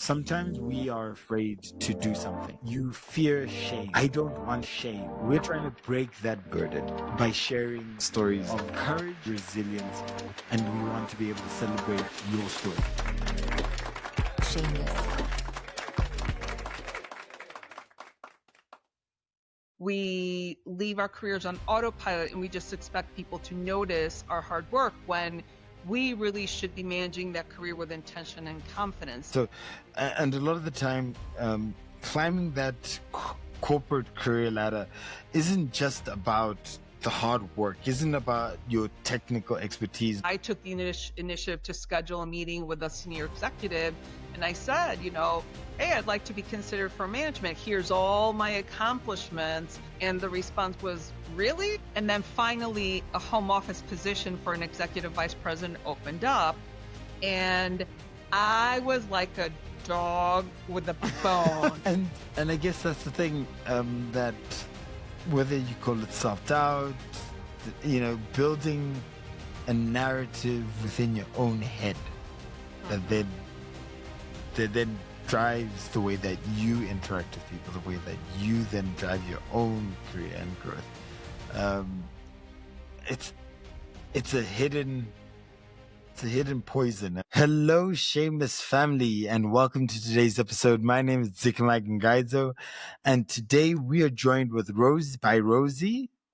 Sometimes we are afraid to do something. You fear shame. I don't want shame. We're trying to break that burden by sharing stories of courage, resilience, and we want to be able to celebrate your story. Shameless. We leave our careers on autopilot and we just expect people to notice our hard work when we really should be managing that career with intention and confidence. So, and a lot of the time, climbing that corporate career ladder isn't just about the hard work, isn't about your technical expertise. I took the initiative to schedule a meeting with a senior executive, and I said, hey, I'd like to be considered for management. Here's all my accomplishments. And the response was, really? And then finally, a home office position for an executive vice president opened up. And I was like a dog with a bone. and I guess that's the thing, that whether you call it self-doubt, building a narrative within your own head that then drives the way that you interact with people, the way that you then drive your own career and growth. It's a hidden poison. Hello, Shameless family, and welcome to today's episode. My name is Dzikamai Gangaidzo, and today we are joined with Rosie.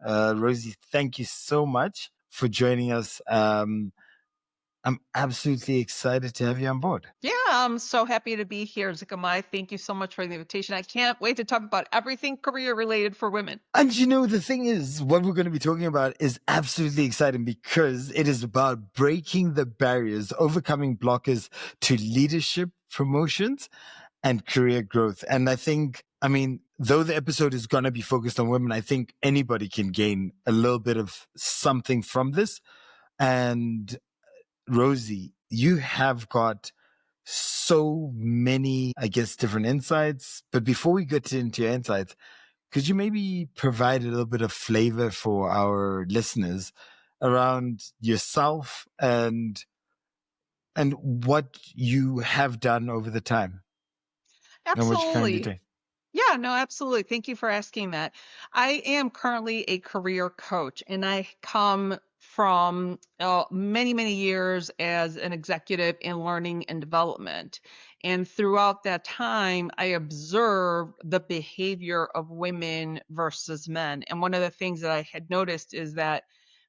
Rosie, thank you so much for joining us. I'm absolutely excited to have you on board. Yeah, I'm so happy to be here, Dzikamai. Thank you so much for the invitation. I can't wait to talk about everything career related for women. And the thing is, what we're going to be talking about is absolutely exciting because it is about breaking the barriers, overcoming blockers to leadership promotions and career growth. And I think, though the episode is going to be focused on women, I think anybody can gain a little bit of something from this. And Rosie, you have got so many, different insights. But before we get into your insights, could you maybe provide a little bit of flavor for our listeners around yourself and what you have done over the time? And what you're currently Absolutely. doing? Yeah, no, absolutely. Thank you for asking that. I am currently a career coach, and I come from many, many years as an executive in learning and development. And throughout that time, I observed the behavior of women versus men. And one of the things that I had noticed is that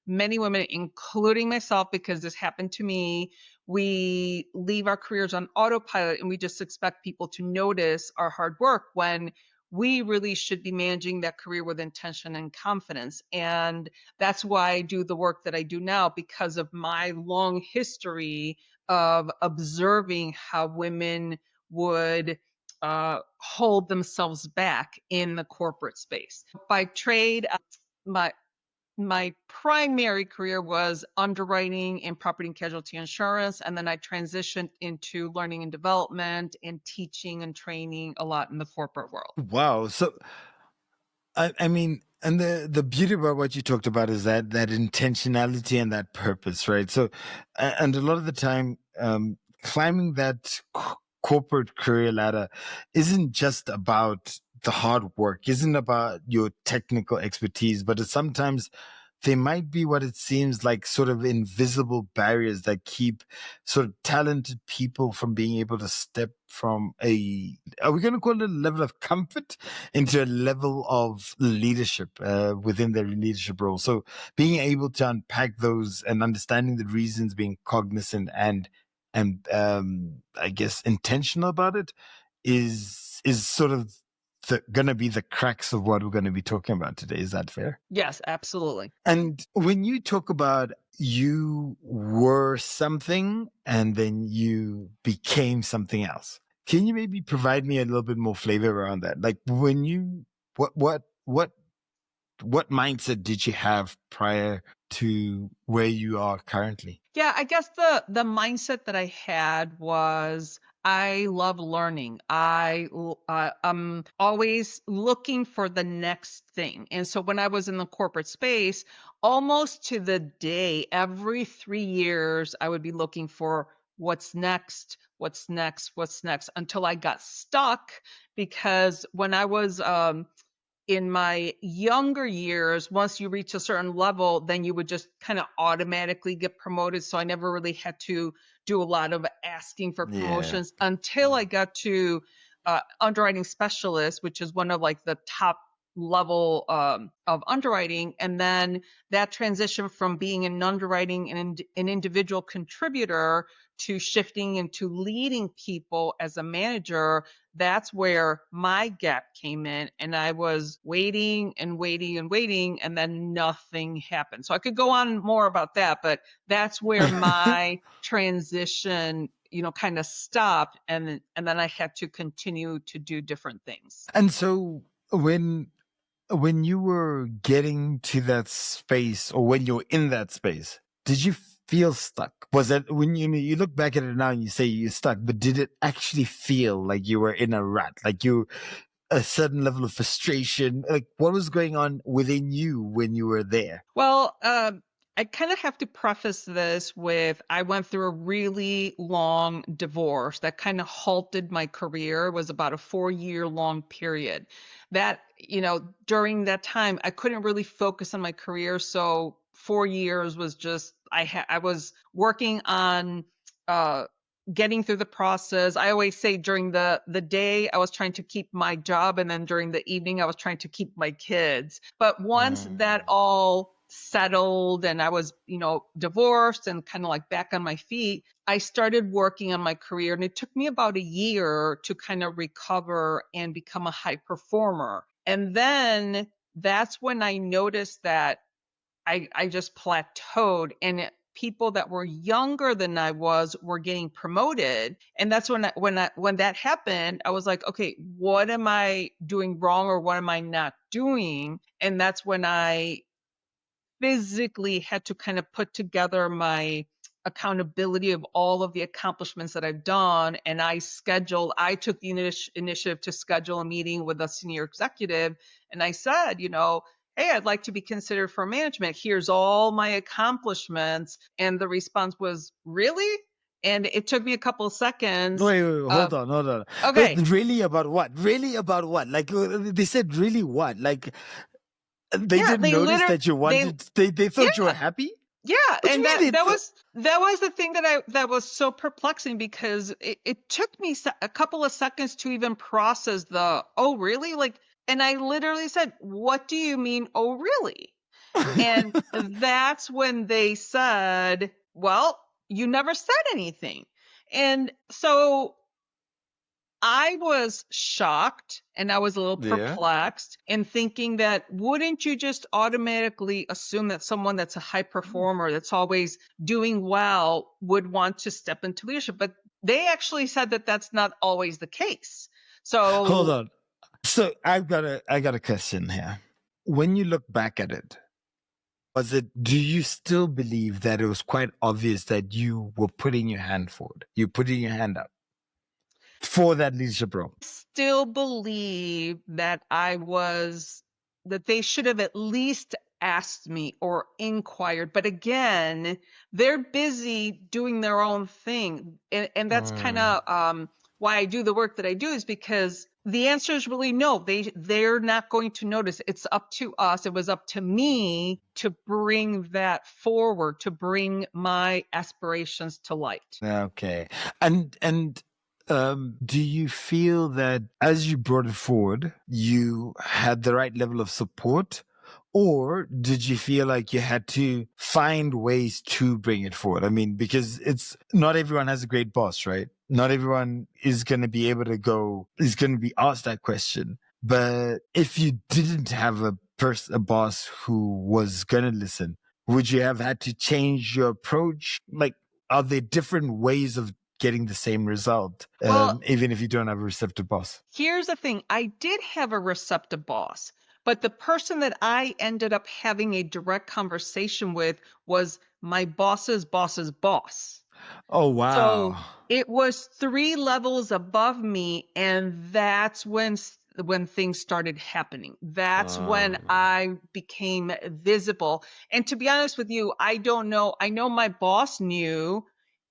many women, including myself, because this happened to me, we leave our careers on autopilot and we just expect people to notice our hard work when we really should be managing that career with intention and confidence. And that's why I do the work that I do now, because of my long history of observing how women would hold themselves back in the corporate space. By trade, my primary career was underwriting and property and casualty insurance. And then I transitioned into learning and development and teaching and training a lot in the corporate world. Wow. So, and the beauty about what you talked about is that intentionality and that purpose, right? So, and a lot of the time, climbing that corporate career ladder isn't just about the hard work, isn't about your technical expertise, but it's sometimes there might be what it seems like sort of invisible barriers that keep sort of talented people from being able to step from are we going to call it a level of comfort into a level of leadership within their leadership role. So being able to unpack those and understanding the reasons, being cognizant and intentional about it is sort of going to be the cracks of what we're going to be talking about today. Is that fair? Yes, absolutely. And when you talk about you were something and then you became something else, can you maybe provide me a little bit more flavor around that? Like when you, what mindset did you have prior to where you are currently? Yeah, I guess the mindset that I had was I love learning. I'm always looking for the next thing. And so when I was in the corporate space, almost to the day, every 3 years, I would be looking for what's next, until I got stuck. Because when I was in my younger years, once you reach a certain level, then you would just kind of automatically get promoted. So I never really had to do a lot of asking for Yeah. promotions until I got to underwriting specialist, which is one of like the top level of underwriting. And then that transition from being an underwriting and an individual contributor to shifting into leading people as a manager, that's where my gap came in. And I was waiting and waiting and waiting, and then nothing happened. So I could go on more about that, but that's where my transition, kind of stopped. And then I had to continue to do different things. And so when you were getting to that space, or when you're in that space, did you feel stuck? Was that when you look back at it now and you say you're stuck, but did it actually feel like you were in a rut, like you a certain level of frustration? Like, what was going on within you when you were there? Well, I kind of have to preface this with I went through a really long divorce that kind of halted my career. It was about a 4-year long period. That, during that time, I couldn't really focus on my career. So 4 years was just I was working on uh, getting through the process. I always say during the day I was trying to keep my job, and then during the evening I was trying to keep my kids. But once that all settled and I was, divorced and kind of like back on my feet, I started working on my career, and it took me about a year to kind of recover and become a high performer. And then that's when I noticed that I just plateaued, and people that were younger than I was were getting promoted. And that's when that happened, I was like, okay, what am I doing wrong, or what am I not doing? And that's when I physically had to kind of put together my accountability of all of the accomplishments that I've done. And I took the initiative to schedule a meeting with a senior executive. And I said, hey, I'd like to be considered for management. Here's all my accomplishments. And the response was, really? And it took me a couple of seconds. Wait, hold on. But Okay. really about what? Really about what? Like, they said, really what? Like, they Yeah, didn't they notice literally, that you they, wanted. They thought you were yeah. happy. Yeah, What do and you mean? that was the thing that was so perplexing, because it took me a couple of seconds to even process the, oh really, like, and I literally said, what do you mean, oh really? And that's when they said, well, you never said anything. And so I was shocked, and I was a little Yeah. perplexed, and thinking that, wouldn't you just automatically assume that someone that's a high performer, that's always doing well, would want to step into leadership? But they actually said that that's not always the case. Hold So on. So I got a question here. When you look back at it, do you still believe that it was quite obvious that you were putting your hand forward? You're putting your hand up for that leadership role? still believe that that they should have at least asked me or inquired. But again, they're busy doing their own thing. And that's kind Mm. of why I do the work that I do, is because the answer is really no. They're not going to notice. It's up to us. It was up to me to bring that forward, to bring my aspirations to light. Okay. And do you feel that as you brought it forward, you had the right level of support? Or did you feel like you had to find ways to bring it forward? I mean, because it's not everyone has a great boss, right? Not everyone is going to be able to is going to be asked that question. But if you didn't have a boss who was going to listen, would you have had to change your approach? Like, are there different ways of getting the same result, Well, even if you don't have a receptive boss? here's the thing. I did have a receptive boss, but the person that I ended up having a direct conversation with was my boss's boss's boss. Oh, So wow. it was 3 levels above me, and that's when things started happening. That's when I became visible. And to be honest with you, I don't know. I know my boss knew,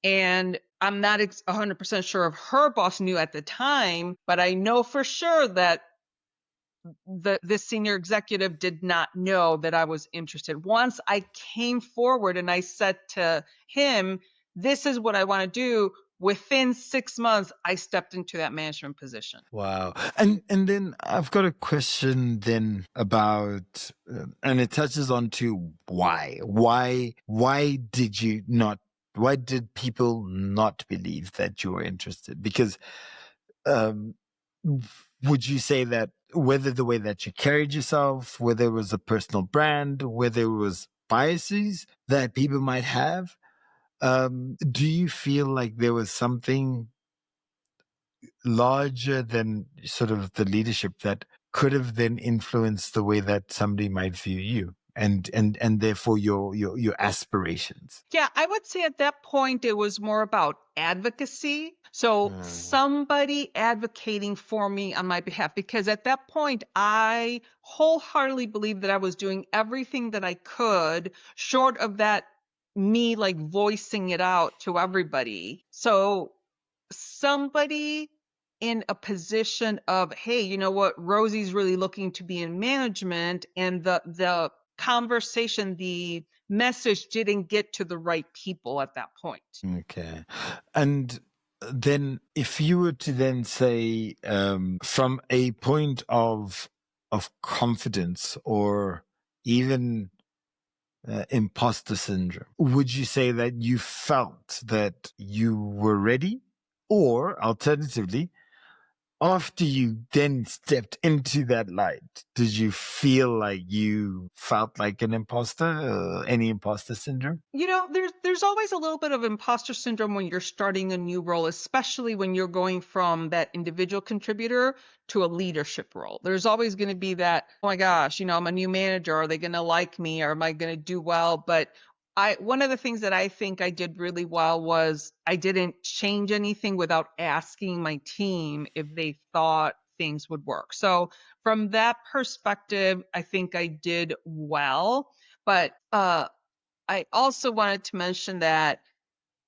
And I'm not 100% sure if her boss knew at the time, but I know for sure that this senior executive did not know that I was interested. Once I came forward and I said to him, this is what I want to do, within 6 months, I stepped into that management position. Wow. And then I've got a question then about, and it touches on to why. Why did you not? Why did people not believe that you were interested? Because um, would you say that whether the way that you carried yourself, whether it was a personal brand, whether it was biases that people might have, do you feel like there was something larger than sort of the leadership that could have then influenced the way that somebody might view you and therefore your aspirations? Yeah, I would say at that point it was more about advocacy. So somebody advocating for me on my behalf, because at that point I wholeheartedly believed that I was doing everything that I could, short of that me like voicing it out to everybody. So somebody in a position of, hey, you know what, Rosie's really looking to be in management, and the conversation, the message didn't get to the right people at that point. Okay. And then if you were to then say, from a point of confidence or even imposter syndrome, would you say that you felt that you were ready? Or alternatively, after you then stepped into that light, did you feel like you felt like an imposter? Any imposter syndrome? You know, there's always a little bit of imposter syndrome when you're starting a new role, especially when you're going from that individual contributor to a leadership role. There's always going to be that, oh my gosh, you know, I'm a new manager. Are they going to like me, or am I going to do well? But one of the things that I think I did really well was I didn't change anything without asking my team if they thought things would work. So from that perspective, I think I did well. But I also wanted to mention that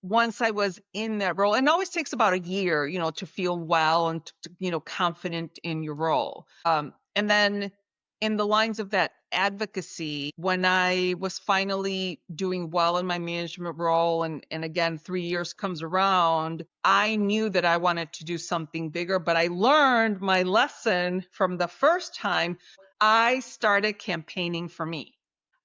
once I was in that role, and it always takes about a year, you know, to feel well and you know, confident in your role. And then in the lines of that advocacy, when I was finally doing well in my management role, and again, 3 years comes around, I knew that I wanted to do something bigger, but I learned my lesson from the first time. I started campaigning for me.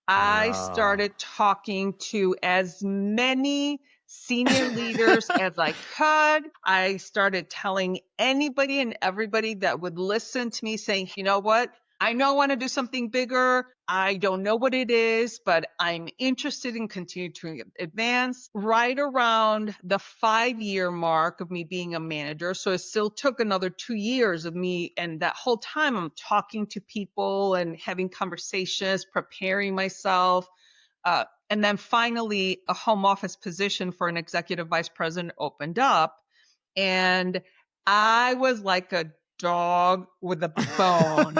I Ah. started talking to as many senior leaders as I could. I started telling anybody and everybody that would listen to me, saying, you know what? I know I want to do something bigger. I don't know what it is, but I'm interested in continuing to advance. Right around the 5-year mark of me being a manager. So it still took another 2 years of me. And that whole time I'm talking to people and having conversations, preparing myself. And then finally, a home office position for an executive vice president opened up. And I was like a dog with a bone.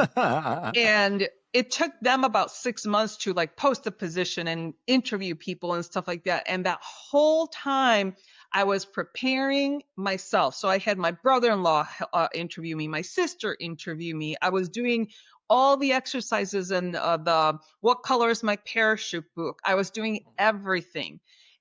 And it took them about 6 months to like post the position and interview people and stuff like that. And that whole time I was preparing myself. So I had my brother-in-law interview me, my sister interview me. I was doing all the exercises and the what color is my parachute book. I was doing everything.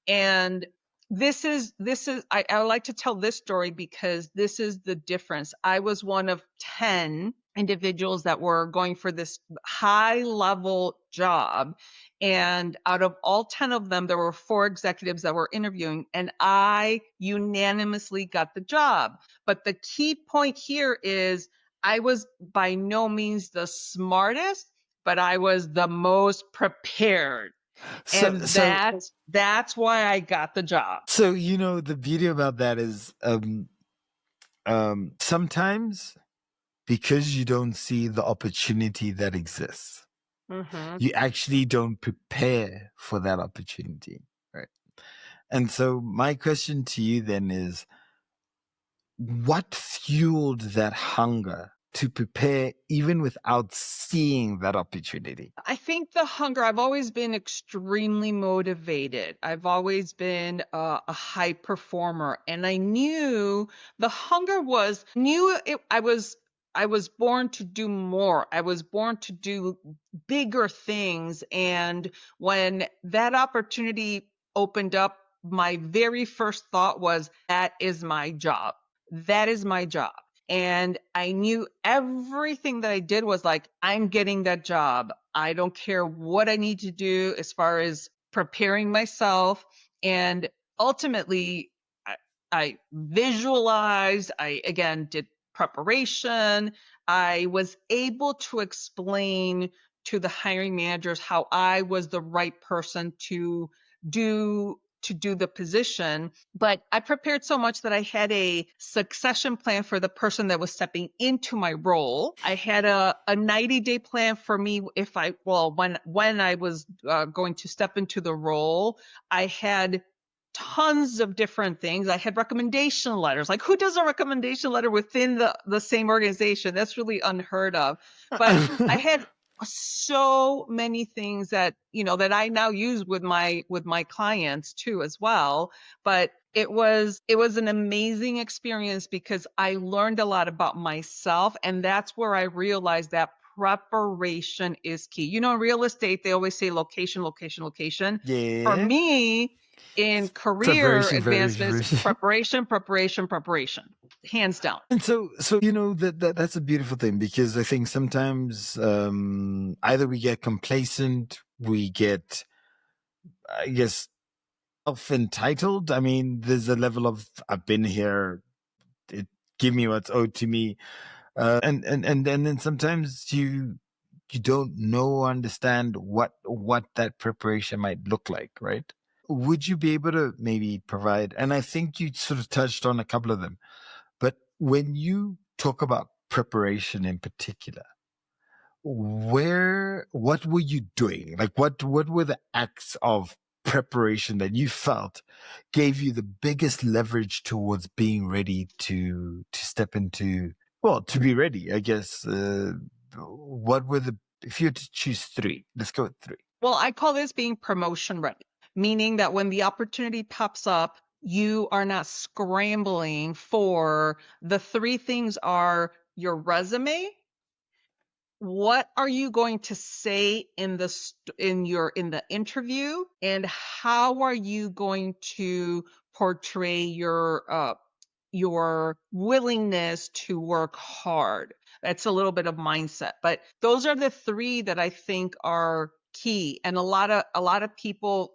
And I like to tell this story because this is the difference. I was one of 10 individuals that were going for this high level job. And out of all 10 of them, there were 4 executives that were interviewing, and I unanimously got the job. But the key point here is I was by no means the smartest, but I was the most prepared. So, And so, that's why I got the job. so you know, the beauty about that is, sometimes because you don't see the opportunity that exists, Mm-hmm. you actually don't prepare for that opportunity, right? And so, my question to you then is, what fueled that hunger to prepare even without seeing that opportunity? I think the hunger, I've always been extremely motivated. I've always been a high performer. And I knew the hunger was, knew it, I was born to do more. I was born to do bigger things. And when that opportunity opened up, my very first thought was, that is my job. That is my job. And I knew everything that I did was like, I'm getting that job. I don't care what I need to do as far as preparing myself. And ultimately, I, I visualized, I again did preparation. I was able to explain to the hiring managers how I was the right person to do the position. But I prepared so much that I had a succession plan for the person that was stepping into my role. I had a 90-day plan for me if I, well, when I was going to step into the role. I had tons of different things. I had recommendation letters. Like, who does a recommendation letter within the same organization? That's really unheard of. But I had so many things that, you know, that I now use with my clients too as well. But it was an amazing experience because I learned a lot about myself, and that's where I realized that preparation is key. You know, in real estate, they always say location, location, location. For Yeah. me, in career Preparation, advancements, preparation. preparation, preparation, preparation, hands down. And so you know that's a beautiful thing, because I think sometimes either we get complacent, we get, I guess, self-entitled. I mean, there's a level of, I've been here, it, give me what's owed to me, and then sometimes you don't know or understand what that preparation might look like, right? Would you be able to maybe provide, and I think you sort of touched on a couple of them, but when you talk about preparation in particular, what were you doing? Like, what were the acts of preparation that you felt gave you the biggest leverage towards being ready to step into, well, to be ready, I guess. What were the, if you had to choose three, let's go with three. Well, I call this being promotion ready, meaning that when the opportunity pops up, you are not scrambling for the three things are your resume. What are you going to say in the interview, and how are you going to portray your willingness to work hard? That's a little bit of mindset, but those are the three that I think are key. And a lot of people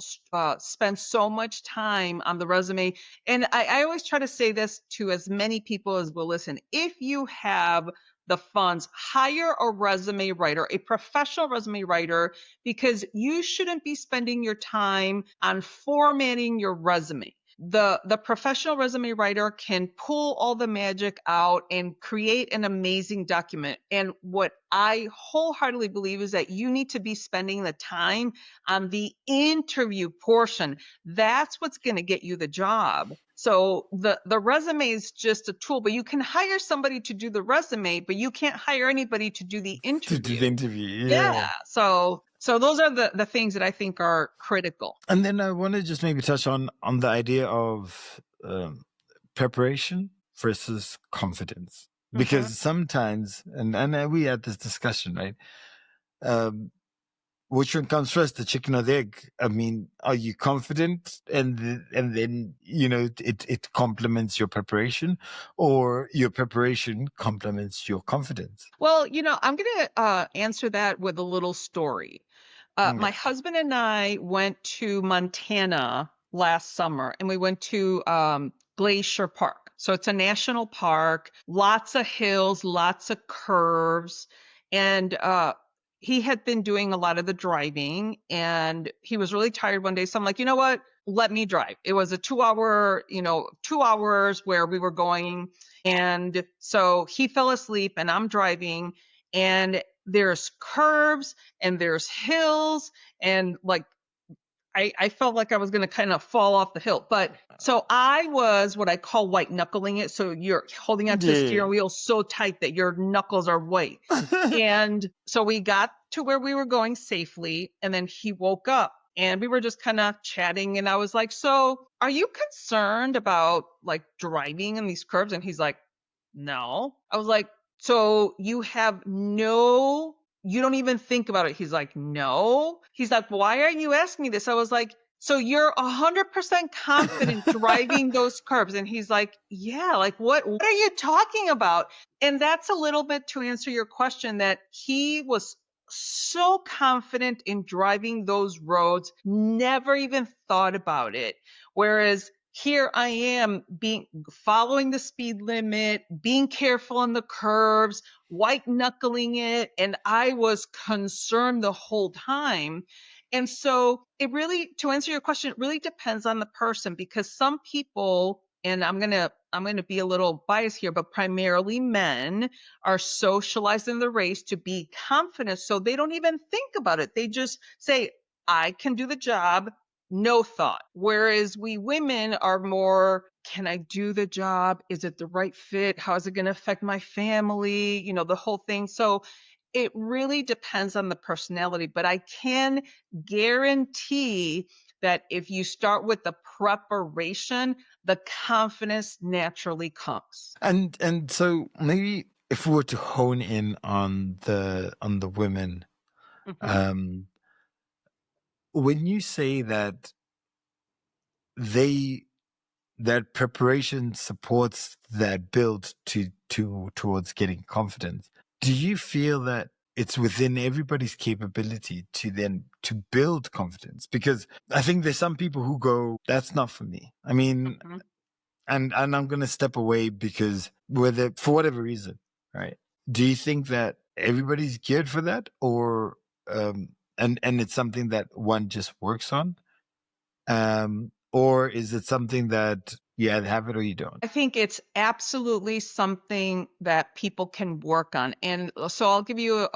spend so much time on the resume. And I always try to say this to as many people as will listen. If you have the funds, hire a resume writer, a professional resume writer, because you shouldn't be spending your time on formatting your resume. The professional resume writer can pull all the magic out and create an amazing document. And what I wholeheartedly believe is that you need to be spending the time on the interview portion. That's what's going to get you the job. So the resume is just a tool, but you can hire somebody to do the resume, but you can't hire anybody to do the To do interview. the interview, Yeah. yeah. So those are the things that I think are critical. And then I want to just maybe touch on the idea of preparation versus confidence, because sometimes, and we had this discussion, right? Um, which one comes first, the chicken or the egg? I mean, are you confident, and then you know it complements your preparation, or your preparation complements your confidence? Well, you know, I'm going to answer that with a little story. My Okay. husband and I went to Montana last summer, and we went to Glacier Park. So it's a national park, lots of hills, lots of curves. And he had been doing a lot of the driving, and he was really tired one day. So I'm like, you know what? Let me drive. It was a 2 hour, 2 hours where we were going. And so he fell asleep, and I'm driving, and there's curves and there's hills, and like I felt like I was going to kind of fall off the hill. But so I was what I call white knuckling it. So you're holding onto the steering wheel so tight that your knuckles are white. And so we got to where we were going safely. And then he woke up and we were just kind of chatting. And I was like, so are you concerned about like driving in these curves? And he's like, no. I was like, so you don't even think about it. He's like, no. He's like, why are you asking me this? I was like, so you're 100% confident driving those curves. And he's like, yeah, like what are you talking about? And that's a little bit to answer your question, that he was so confident in driving those roads, never even thought about it. Whereas here I am following the speed limit, being careful on the curves, white knuckling it, and I was concerned the whole time. And so it really, to answer your question, it really depends on the person, because some people, and I'm gonna be a little biased here, but primarily men are socialized in the race to be confident, so they don't even think about it. They just say, I can do the job, no thought. Whereas we women are more, can I do the job? Is it the right fit? How is it going to affect my family? You know, the whole thing. So it really depends on the personality, but I can guarantee that if you start with the preparation, the confidence naturally comes. And so maybe if we were to hone in on the women, Mhm. um, when you say that they that preparation supports that build towards getting confidence, do you feel that it's within everybody's capability to then to build confidence? Because I think there's some people who go, that's not for me. I mean, Mhm. and I'm going to step away because whether for whatever reason, right? Do you think that everybody's geared for that, or and it's something that one just works on, or is it something that you either have it or you don't? I think it's absolutely something that people can work on. And so I'll give you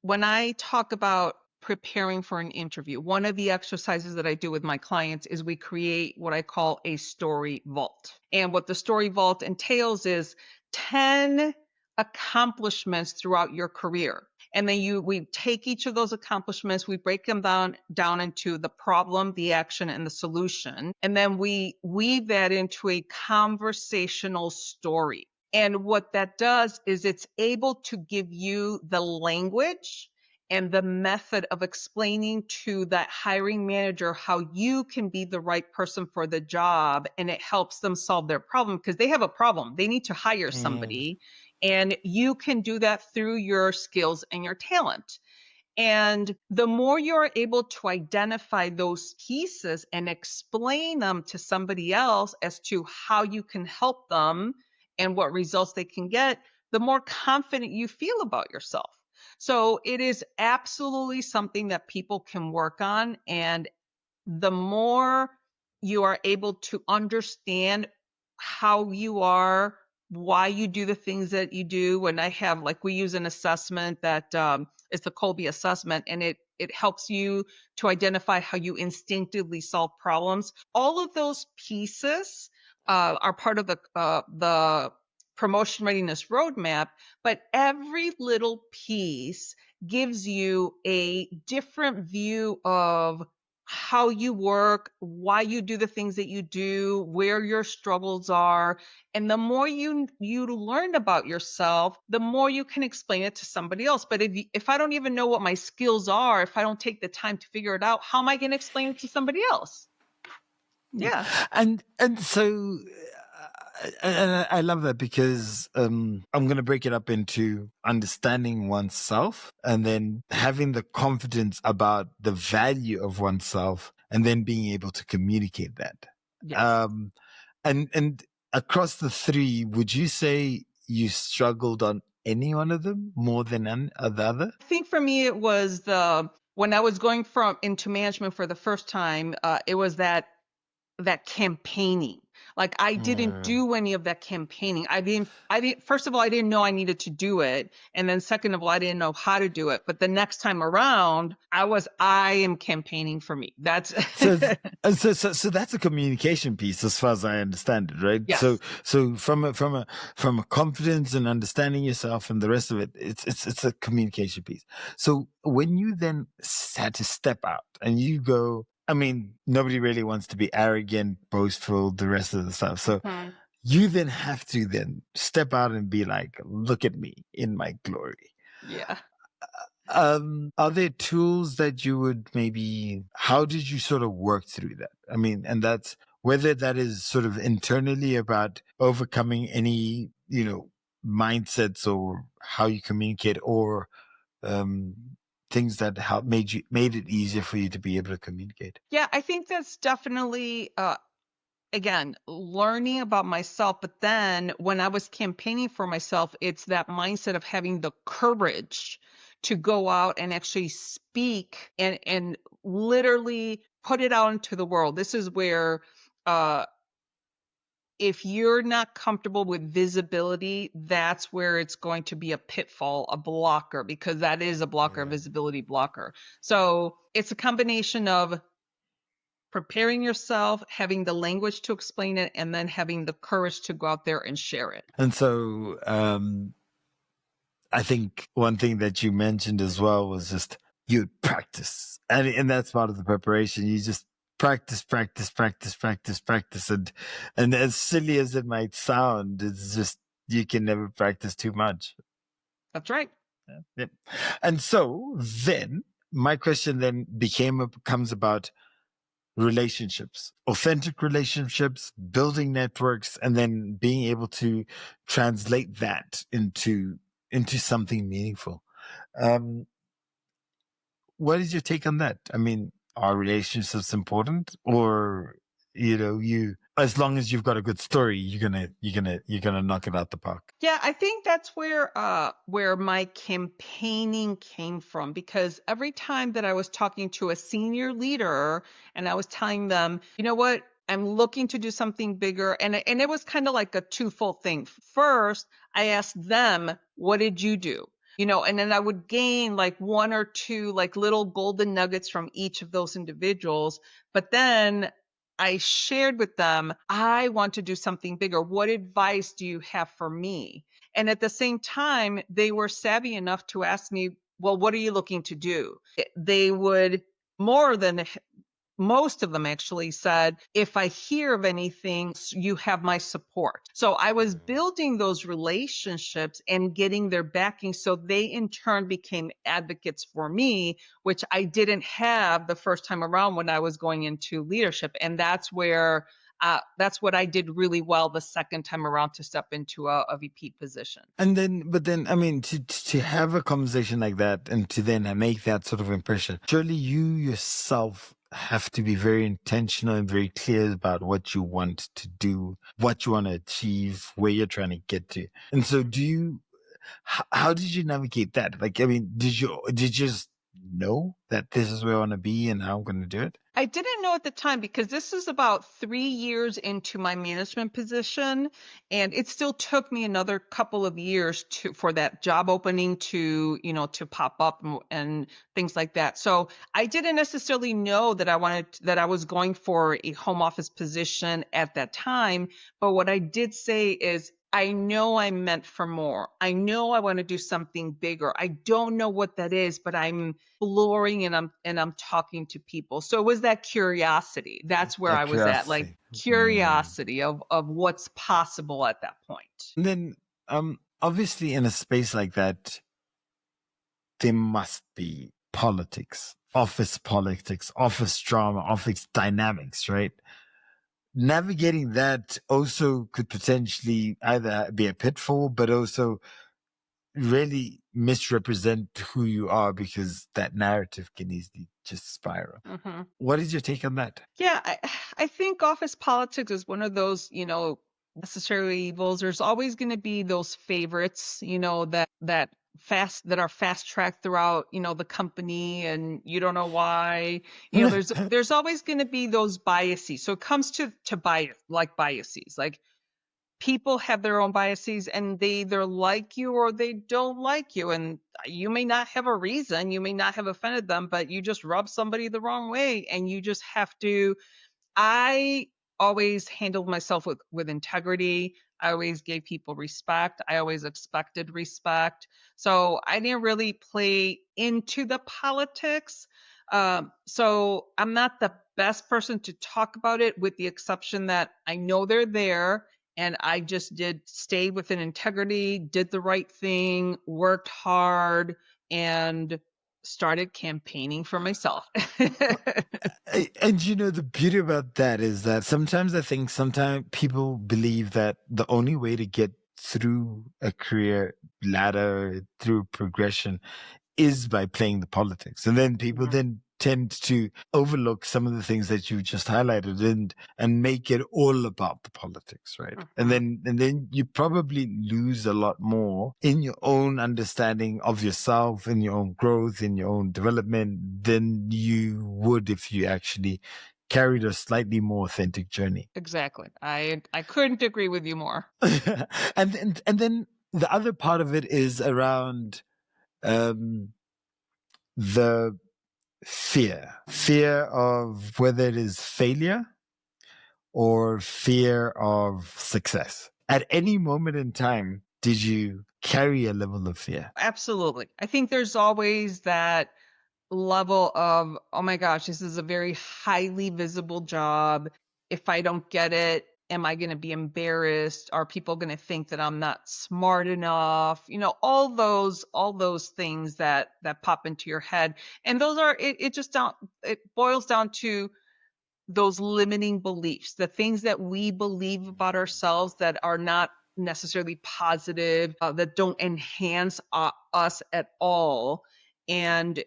when I talk about preparing for an interview, one of the exercises that I do with my clients is we create what I call a story vault. And what the story vault entails is 10 accomplishments throughout your career. And then we take each of those accomplishments, we break them down into the problem, the action, and the solution. And then we weave that into a conversational story. And what that does is it's able to give you the language and the method of explaining to that hiring manager how you can be the right person for the job. And it helps them solve their problem, because they have a problem. They need to hire somebody. And you can do that through your skills and your talent. And the more you're able to identify those pieces and explain them to somebody else as to how you can help them and what results they can get, the more confident you feel about yourself. So it is absolutely something that people can work on. And the more you are able to understand how you are, why you do the things that you do. And I have, like, we use an assessment that is the Colby assessment, and it helps you to identify how you instinctively solve problems. All of those pieces are part of the promotion readiness roadmap, but every little piece gives you a different view of how you work, why you do the things that you do, where your struggles are. And the more you learn about yourself, the more you can explain it to somebody else. But if I don't even know what my skills are, if I don't take the time to figure it out, how am I going to explain it to somebody else? Yeah. And so and I love that because I'm going to break it up into understanding oneself and then having the confidence about the value of oneself and then being able to communicate that. Yes. Um, and across the three, would you say you struggled on any one of them more than the other? I think for me, it was when I was going from into management for the first time, it was that campaigning. Like I didn't Yeah. do any of that campaigning. First of all, I didn't know I needed to do it. And then second of all, I didn't know how to do it. But the next time around, I am campaigning for me. That's So, so that's a communication piece, as far as I understand it, right? So, yes. so from a confidence and understanding yourself and the rest of it, it's a communication piece. So when you then had to step out and you go, I mean, nobody really wants to be arrogant, boastful, the rest of the stuff. So Mhm. you then have to then step out and be like, look at me in my glory. Yeah. Are there tools that you would maybe, how did you sort of work through that? I mean, and that's whether that is sort of internally about overcoming any, mindsets or how you communicate, or um, things that made it easier for you to be able to communicate. Yeah, I think that's definitely again, learning about myself. But then when I was campaigning for myself, it's that mindset of having the courage to go out and actually speak and literally put it out into the world. This is where uh if you're not comfortable with visibility, that's where it's going to be a pitfall, a blocker, because that is a blocker, a Yeah. visibility blocker. So it's a combination of preparing yourself, having the language to explain it, and then having the courage to go out there and share it. And so I think one thing that you mentioned as well was just you practice, and that's part of the preparation. You just practice, practice, practice, practice, practice, and as silly as it might sound, it's just you can never practice too much. That's right. Yep. And so then my question then becomes about relationships, authentic relationships, building networks, and then being able to translate that into something meaningful. Um, what is your take on that? I mean, are relationships important, or you as long as you've got a good story, you're gonna knock it out the park? Yeah, I think that's where my campaigning came from, because every time that I was talking to a senior leader and I was telling them, you know what, I'm looking to do something bigger, and it was kind of like a twofold thing. First, I asked them, what did you do? And then I would gain like one or two like little golden nuggets from each of those individuals. But then I shared with them, I want to do something bigger. What advice do you have for me? And at the same time, they were savvy enough to ask me, well, what are you looking to do? They would more than most of them actually said, if I hear of anything, you have my support. So I was building those relationships and getting their backing. So they in turn became advocates for me, which I didn't have the first time around when I was going into leadership. And that's what I did really well the second time around to step into a VP position. And then, but then, I mean, to have a conversation like that and to then make that sort of impression, surely you yourself have to be very intentional and very clear about what you want to do, what you want to achieve, where you're trying to get to. And so, how did you navigate that? Like, I mean, did you just know that this is where I want to be and how I'm going to do it? I didn't know at the time, because this is about 3 years into my management position, and it still took me another couple of years for that job opening to pop up and things like that. So I didn't necessarily know that I was going for a home office position at that time. But what I did say is, I know I'm meant for more. I know I want to do something bigger. I don't know what that is, but I'm exploring and I'm talking to people. So it was that curiosity. That's where That I was at, like curiosity. Mm. curiosity of what's possible at that point. And then, obviously, in a space like that, there must be politics, office drama, office dynamics, right? Navigating that also could potentially either be a pitfall, but also really misrepresent who you are, because that narrative can easily just spiral. Hmm. What is your take on that? Yeah, I think office politics is one of those, necessarily evils. There's always going to be those favorites, that fast tracked throughout, the company, and you don't know why. There's always going to be those biases. So it comes to biases. Like, people have their own biases, and they either like you or they don't like you, and you may not have a reason, you may not have offended them, but you just rub somebody the wrong way, and you just have to. I always handled myself with integrity. I always gave people respect. I always expected respect. So I didn't really play into the politics. So I'm not the best person to talk about it, with the exception that I know they're there, and I just did stay within integrity, did the right thing, worked hard, and started campaigning for myself. And the beauty about that is that sometimes I think sometimes people believe that the only way to get through a career ladder, through progression, is by playing the politics. And then people Mhm. then tend to overlook some of the things that you just highlighted and make it all about the politics, right? And Mhm. then you probably lose a lot more in your own understanding of yourself, in your own growth, in your own development than you would if you actually carried a slightly more authentic journey. Exactly. I couldn't agree with you more. And then the other part of it is around um the fear of whether it is failure or fear of success. At any moment in time, did you carry a level of fear? Absolutely. I think there's always that level of, oh my gosh, this is a very highly visible job. If I don't get it, am I going to be embarrassed? Are people going to think that I'm not smart enough? All those things that pop into your head. And those are it boils down to those limiting beliefs, the things that we believe about ourselves that are not necessarily positive, that don't enhance us at all. And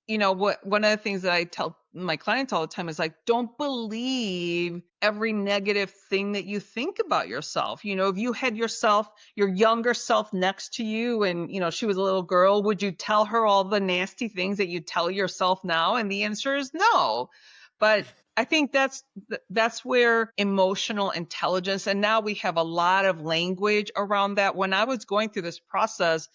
one of the things that I tell my clients all the time is, like, don't believe every negative thing that you think about yourself. If you had your younger self next to you, and she was a little girl, would you tell her all the nasty things that you tell yourself now? And the answer is no. But I think that's where emotional intelligence, and now we have a lot of language around that. When I was going through this process,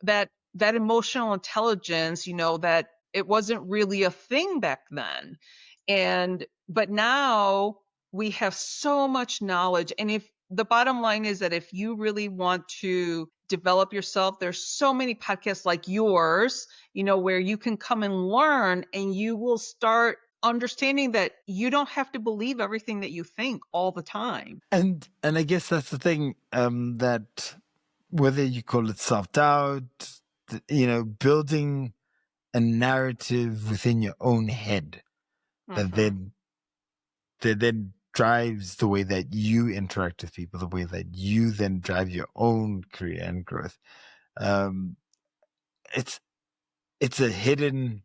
that emotional intelligence, that it wasn't really a thing back then. But now we have so much knowledge. And if the bottom line is that if you really want to develop yourself, there's so many podcasts like yours, where you can come and learn, and you will start understanding that you don't have to believe everything that you think all the time. And I guess that's the thing, that whether you call it self-doubt, building a narrative within your own head that Hmm. then drives the way that you interact with people, the way that you then drive your own career and growth. Um, it's it's a hidden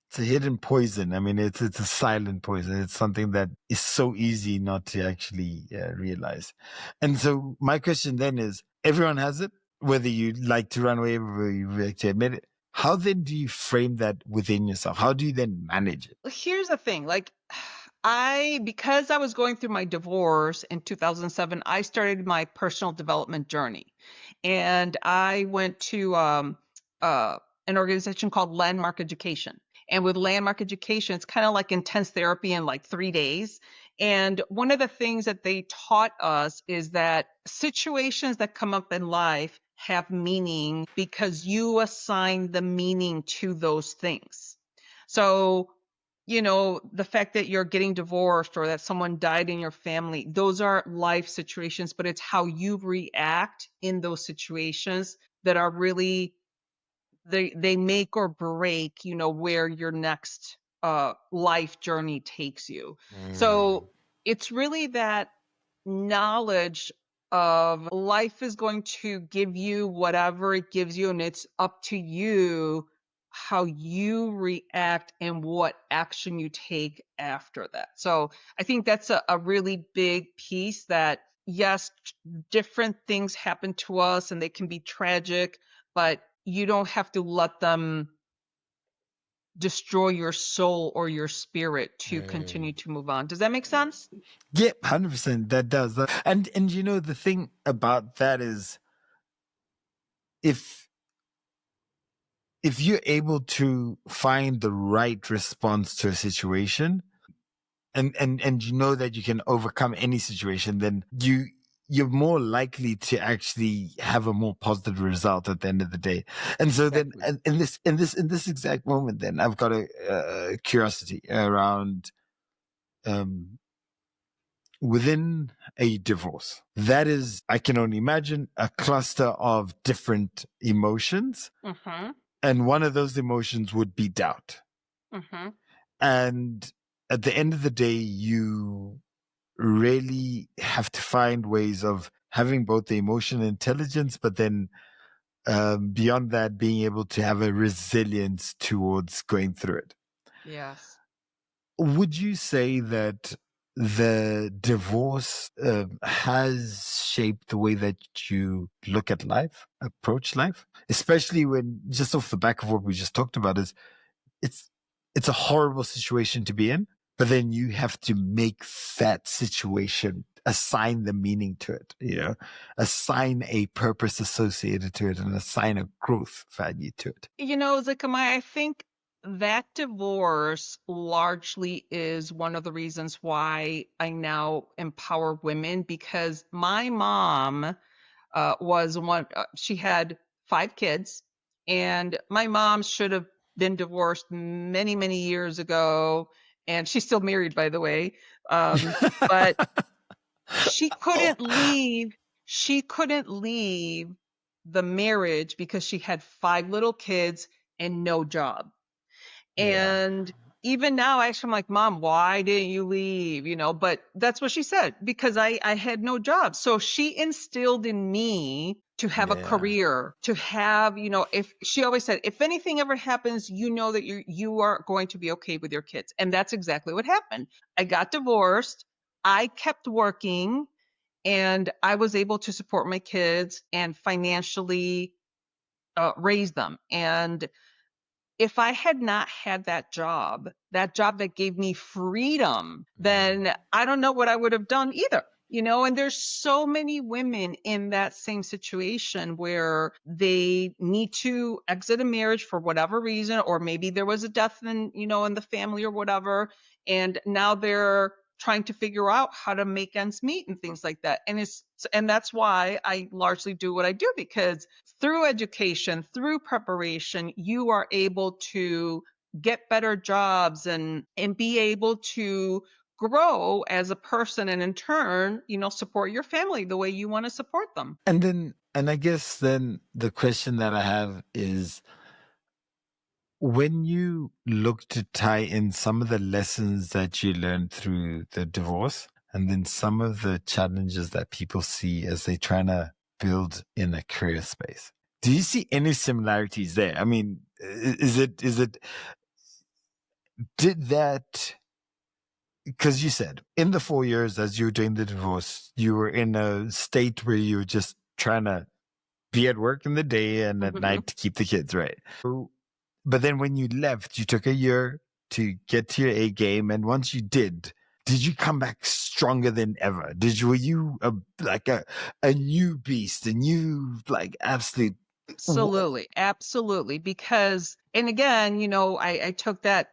it's a hidden poison. I mean, it's a silent poison. It's something that is so easy not to actually realize. And so my question then is: everyone has it, whether you like to run away, whether you like to admit it. How then do you frame that within yourself? How do you then manage it? Here's the thing, like, because I was going through my divorce in 2007, I started my personal development journey. And I went to an organization called Landmark Education. And with Landmark Education, it's kind of like intense therapy in like 3 days. And one of the things that they taught us is that situations that come up in life have meaning because you assign the meaning to those things. So, the fact that you're getting divorced or that someone died in your family, those are life situations, but it's how you react in those situations that are really, they make or break, where your next life journey takes you. Mm. So it's really that knowledge of life is going to give you whatever it gives you, and it's up to you how you react and what action you take after that. So I think that's a really big piece that yes, different things happen to us and they can be tragic, but you don't have to let them destroy your soul or your spirit to continue to move on. Does that make sense? Yeah, 100%. That does. And you know, the thing about that is if you're able to find the right response to a situation, and you know that you can overcome any situation, then you're more likely to actually have a more positive result at the end of the day. And so then, Exactly. and in this exact moment, then I've got a curiosity around um, within a divorce. That is, I can only imagine, a cluster of different emotions, Mm-hmm. and one of those emotions would be doubt. Mm-hmm. And at the end of the day, you really have to find ways of having both the emotional intelligence, but then beyond that, being able to have a resilience towards going through it. Yes. Would you say that the divorce has shaped the way that you look at life, approach life, especially when, just off the back of what we just talked about, is it's it's a horrible situation to be in, but then you have to make that situation, assign the meaning to it, assign a purpose associated to it, and assign a growth value to it. Zikamai, I think that divorce largely is one of the reasons why I now empower women, because my mom was one, she had 5 kids, and my mom should have been divorced many, many years ago. And she's still married, by the way. But she couldn't leave. She couldn't leave the marriage because she had 5 little kids and no job. Yeah. And even now, I'm like, Mom, why didn't you leave? But that's what she said, because I had no job. So she instilled in me to have a Yeah. career, to have, if she always said, if anything ever happens, that you are going to be okay with your kids. And that's exactly what happened. I got divorced. I kept working, and I was able to support my kids and financially raise them. And if I had not had that job that gave me freedom, then I don't know what I would have done either. And there's so many women in that same situation where they need to exit a marriage for whatever reason, or maybe there was a death in the family or whatever. And now they're trying to figure out how to make ends meet and things like that. And that's why I largely do what I do, because through education, through preparation, you are able to get better jobs and be able to grow as a person, and in turn, support your family the way you want to support them. And I guess then the question that I have is, when you look to tie in some of the lessons that you learned through the divorce, and then some of the challenges that people see as they trying to build in a career space, do you see any similarities there? I mean, did that, because you said in the 4 years as you were doing the divorce, you were in a state where you were just trying to be at work in the day and at night to keep the kids right. So, but then when you left, you took a year to get to your A game, and once you did you come back stronger than ever? Were you a new beast, a new absolute? Absolutely, absolutely. Because, and again, I took that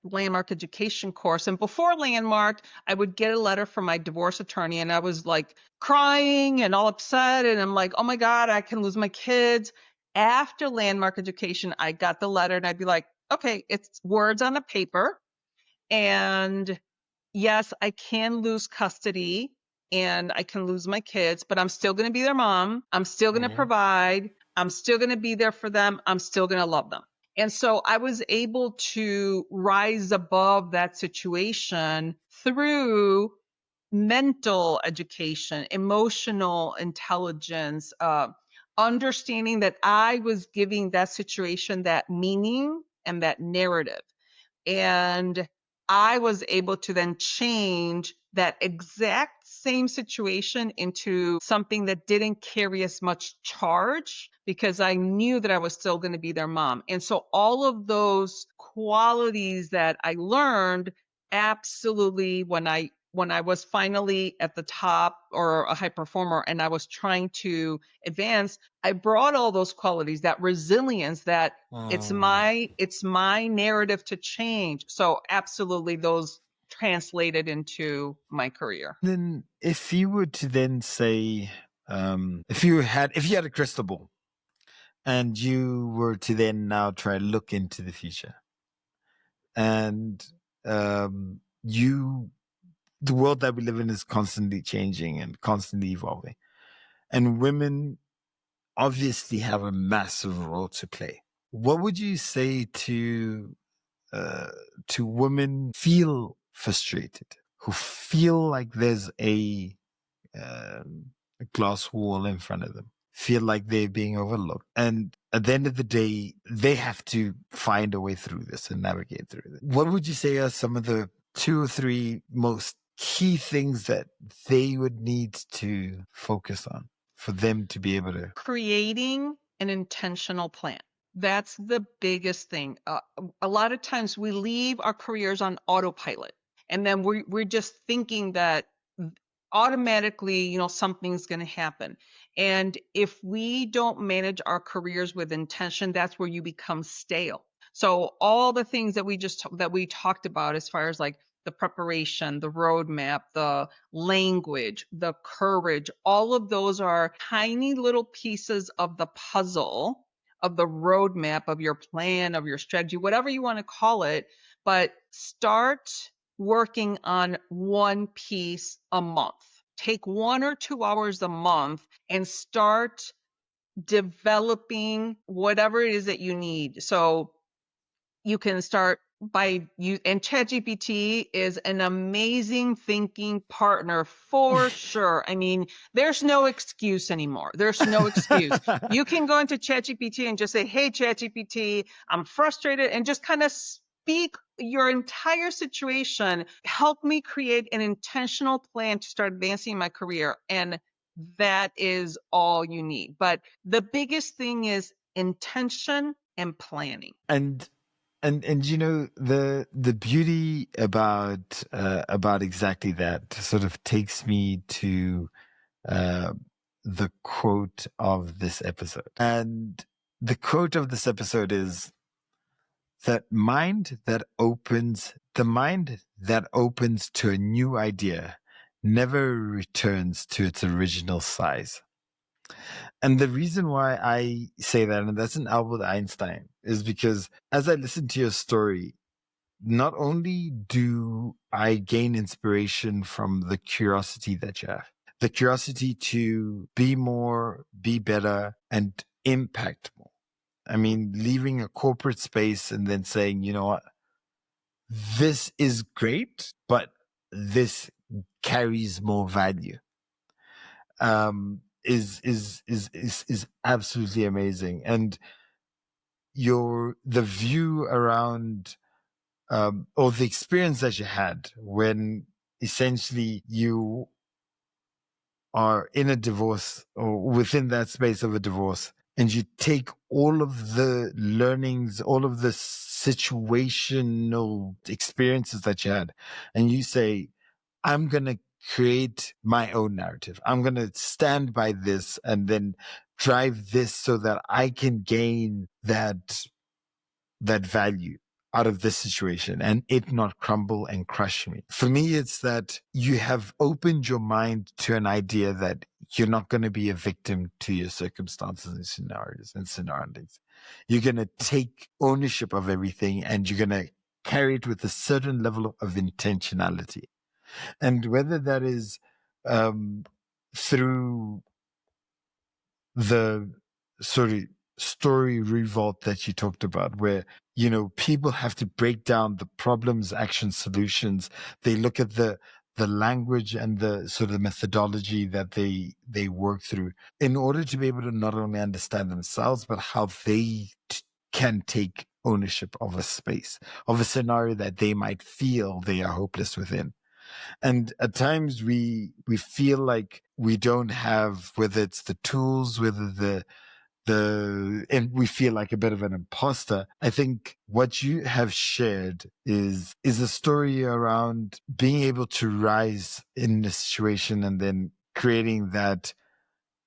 landmark education course, and before landmark, I would get a letter from my divorce attorney, and I was like crying and all upset, and I'm like, oh my God, I can lose my kids. After landmark education, I got the letter, and I'd be like, okay, it's words on a paper, and yes, I can lose custody and I can lose my kids, but I'm still going to be their mom. I'm still going to Mhm. provide. I'm still going to be there for them. I'm still going to love them. And so I was able to rise above that situation through mental education, emotional intelligence, understanding that I was giving that situation that meaning and that narrative. And I was able to then change that exact same situation into something that didn't carry as much charge because I knew that I was still going to be their mom. And so all of those qualities that I learned, absolutely, when I was finally at the top or a high performer and I was trying to advance, I brought all those qualities, that resilience, that it's my narrative to change. So absolutely those translated into my career. Then if you were to then say, if you had a crystal ball and you were to then now try to look into the future, and the world that we live in is constantly changing and constantly evolving, and women obviously have a massive role to play. What would you say to women feel frustrated, who feel like there's a glass wall in front of them, feel like they're being overlooked, and at the end of the day, they have to find a way through this and navigate through it? What would you say are some of the 2 or 3 most key things that they would need to focus on for them to be able to? Creating an intentional plan. That's the biggest thing. A lot of times we leave our careers on autopilot, and then we're just thinking that automatically, something's going to happen. And if we don't manage our careers with intention, that's where you become stale. So all the things that we talked about, as far as like the preparation, the roadmap, the language, the courage, all of those are tiny little pieces of the puzzle, of the roadmap, of your plan, of your strategy, whatever you want to call it. But start working on one piece a month. Take 1 or 2 hours a month and start developing whatever it is that you need. So you can start by you, and ChatGPT is an amazing thinking partner for sure. I mean, there's no excuse anymore. There's no excuse. You can go into ChatGPT and just say, "Hey, ChatGPT, I'm frustrated," and just kind of speak your entire situation. Help me create an intentional plan to start advancing my career. And that is all you need. But the biggest thing is intention and planning. And the beauty about exactly that sort of takes me to uh, the quote of this episode. And the quote of this episode is that the mind that opens to a new idea never returns to its original size. And the reason why I say that, and that's an Albert Einstein, is because as I listen to your story, not only do I gain inspiration from the curiosity that you have, the curiosity to be more, be better, and impact more. I mean, leaving a corporate space and then saying, you know what, this is great, but this carries more value. Is absolutely amazing. And the view around or the experience that you had when essentially you are in a divorce or within that space of a divorce, and you take all of the learnings, all of the situational experiences that you had, and you say, I'm going to create my own narrative. I'm going to stand by this and then drive this so that I can gain that value out of this situation and it not crumble and crush me. For me, it's that you have opened your mind to an idea that you're not going to be a victim to your circumstances and scenarios and surroundings. You're going to take ownership of everything and you're going to carry it with a certain level of intentionality. And whether that is through the sort of story revolt that you talked about, where people have to break down the problems, action, solutions. They look at the language and the sort of methodology that they work through in order to be able to not only understand themselves, but how they can take ownership of a space, of a scenario that they might feel they are hopeless within. And at times we feel like we don't have, whether it's the tools, whether and we feel like a bit of an imposter. I think what you have shared is a story around being able to rise in a situation and then creating that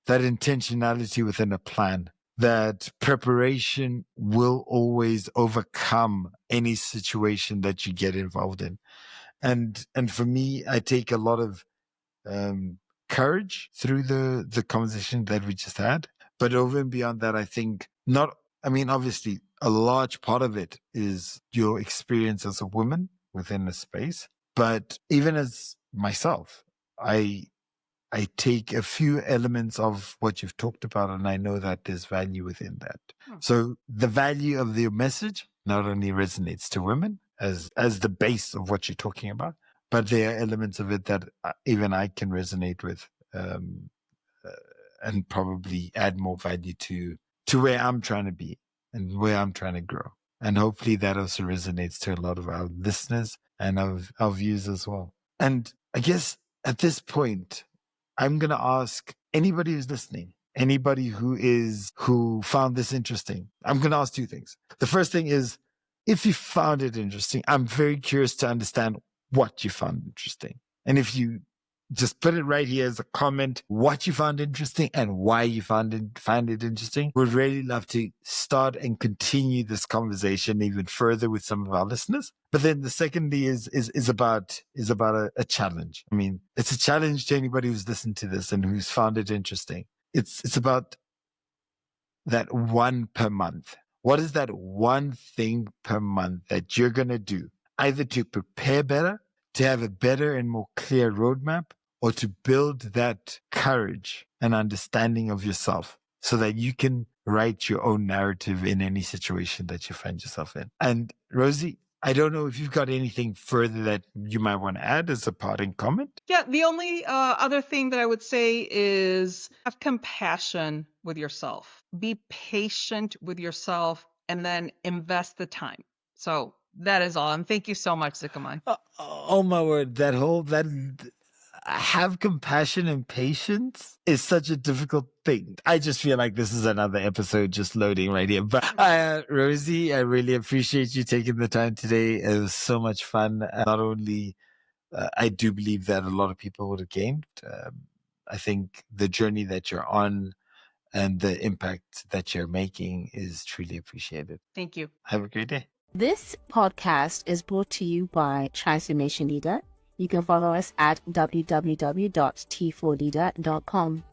intentionality within a plan, that preparation will always overcome any situation that you get involved in. And for me, I take a lot of courage through the conversation that we just had. But over and beyond that, I think obviously a large part of it is your experience as a woman within a space. But even as myself, I take a few elements of what you've talked about, and I know that there's value within that. So the value of your message not only resonates to women as the base of what you're talking about, but there are elements of it that even I can resonate with, and probably add more value to where I'm trying to be and where I'm trying to grow. And hopefully that also resonates to a lot of our listeners and our viewers as well. And I guess at this point, I'm going to ask anybody who's listening, anybody who found this interesting, I'm going to ask two things. The first thing is, if you found it interesting, I'm very curious to understand what you found interesting. And if you just put it right here as a comment, what you found interesting and why you find it interesting. We'd really love to start and continue this conversation even further with some of our listeners. But then the secondly is about a challenge. I mean, it's a challenge to anybody who's listened to this and who's found it interesting. It's about that one per month. What is that one thing per month that you're going to do, either to prepare better, to have a better and more clear roadmap, or to build that courage and understanding of yourself so that you can write your own narrative in any situation that you find yourself in? And Rosie, I don't know if you've got anything further that you might want to add as a parting comment. Yeah, the only other thing that I would say is have compassion with yourself. Be patient with yourself and then invest the time. So that is all. And thank you so much, Dzikamai. Oh my word, have compassion and patience is such a difficult thing. I just feel like this is another episode just loading right here. But Rosie, I really appreciate you taking the time today. It was so much fun. Not only I do believe that a lot of people would have gained. I think the journey that you're on and the impact that you're making is truly appreciated. Thank you. Have a great day. This podcast is brought to you by Transformation Leader. You can follow us at www.t4leader.com.